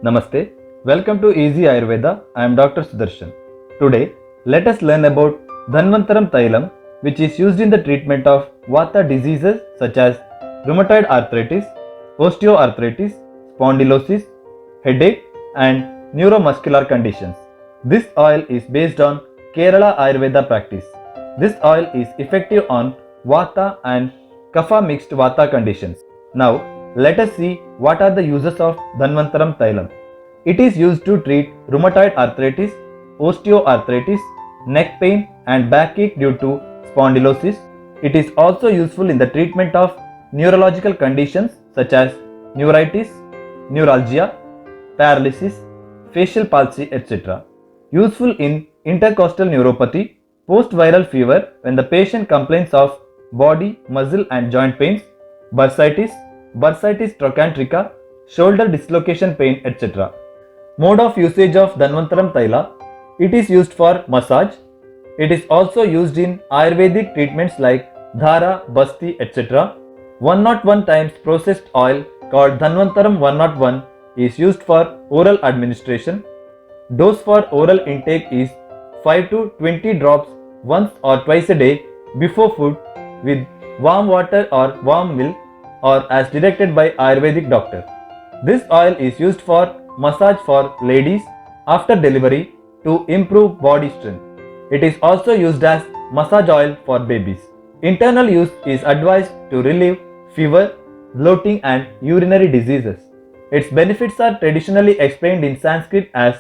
Namaste. Welcome to Easy Ayurveda. I am Dr Sudarshan. Today, let us learn about Dhanvantaram Thailam, which is used in the treatment of Vata diseases such as rheumatoid arthritis, osteoarthritis, spondylosis, headache, and neuromuscular conditions. This oil is based on Kerala Ayurveda practice. This oil is effective on Vata and Kapha mixed Vata conditions. Now, let us see what are the uses of Dhanvantaram Thailam. It is used to treat rheumatoid arthritis, osteoarthritis, neck pain and backache due to spondylosis. It is also useful in the treatment of neurological conditions such as neuritis, neuralgia, paralysis, facial palsy, etc. Useful in intercostal neuropathy, post-viral fever when the patient complains of body, muscle and joint pains, bursitis, bursitis trochanterica, shoulder dislocation pain, etc. Mode of usage of Dhanvantaram Thaila. It is used for massage. It is also used in Ayurvedic treatments like Dhara, Basti, etc. 101 times processed oil called Dhanvantaram 101 is used for oral administration. Dose for oral intake is 5 to 20 drops once or twice a day before food with warm water or warm milk or as directed by Ayurvedic doctor. This oil is used for massage for ladies after delivery to improve body strength. It is also used as massage oil for babies. Internal use is advised to relieve fever, bloating and urinary diseases. Its benefits are traditionally explained in Sanskrit as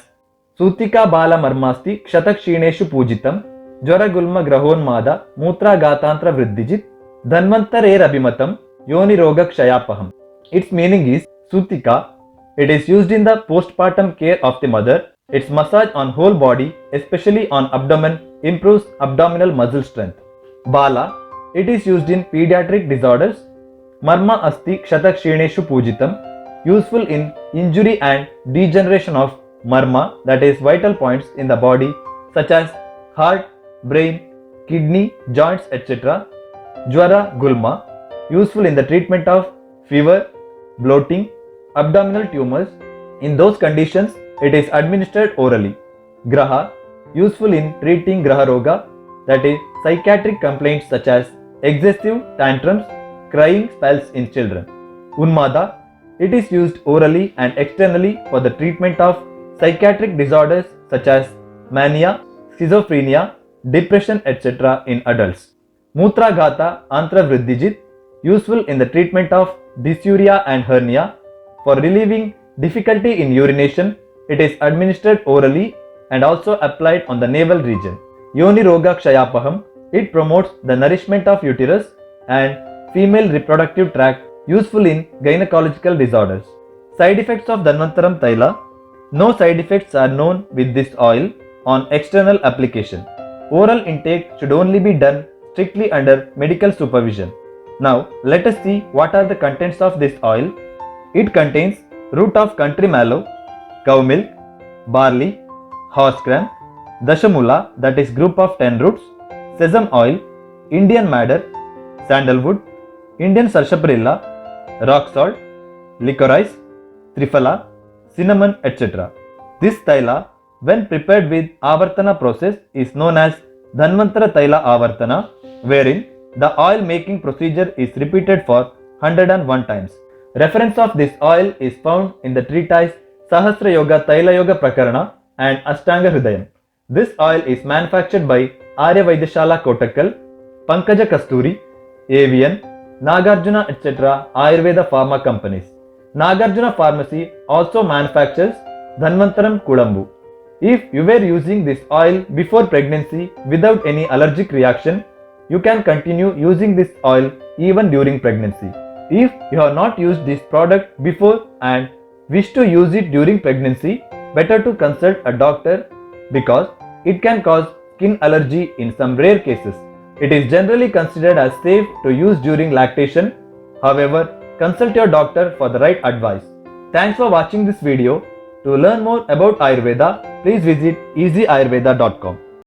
Sutika Bala Marmasti Kshataksheeneshu Pujitam Jwara Gulma Grahonmada Mutra Gatantra Vriddhijit Dhanvantare Abhimatam Yoni Roga Kshayapaham. Its meaning is Sutika. It is used in the postpartum care of the mother. Its massage on whole body, especially on abdomen, improves abdominal muscle strength. Bala. It is used in pediatric disorders. Marma Asti Kshataksheeneshu Pujitam. Useful in injury and degeneration of marma, that is vital points in the body such as heart, brain, kidney, joints, etc. Jwara Gulma. Useful in the treatment of fever, bloating, abdominal tumors. In those conditions, it is administered orally. Graha. Useful in treating Graha Roga, that is psychiatric complaints such as excessive tantrums, crying spells in children. Unmada. It is used orally and externally for the treatment of psychiatric disorders such as mania, schizophrenia, depression, etc. in adults. Mutragata Antra Vriddhijit. Useful in the treatment of dysuria and hernia. For relieving difficulty in urination, it is administered orally and also applied on the navel region. Yoni Roga Kshayapaham. It promotes the nourishment of uterus and female reproductive tract, useful in gynecological disorders. Side effects of Dhanvantaram Thaila. No side effects are known with this oil on external application. Oral intake should only be done strictly under medical supervision. Now, let us see what are the contents of this oil. It contains root of country mallow, cow milk, barley, horse gram, dashamula, that is group of 10 roots, sesame oil, Indian madder, sandalwood, Indian sarsaparilla, rock salt, licorice, triphala, cinnamon, etc. This Thaila, when prepared with Avartana process, is known as Dhanvantara Thaila Avartana, wherein the oil making procedure is repeated for 101 times. Reference of this oil is found in the treatise Sahasra Yoga Thaila Yoga Prakarana and Ashtanga Hridayam. This oil is manufactured by Arya Vaidyashala Kottakkal, Pankaja Kasturi, Avian, Nagarjuna, etc. Ayurveda Pharma companies. Nagarjuna Pharmacy also manufactures Dhanvantaram Kudambu. If you were using this oil before pregnancy without any allergic reaction, you can continue using this oil even during pregnancy. If you have not used this product before and wish to use it during pregnancy, better to consult a doctor because it can cause skin allergy in some rare cases. It is generally considered as safe to use during lactation. However, consult your doctor for the right advice. Thanks for watching this video. To learn more about Ayurveda, please visit easyayurveda.com.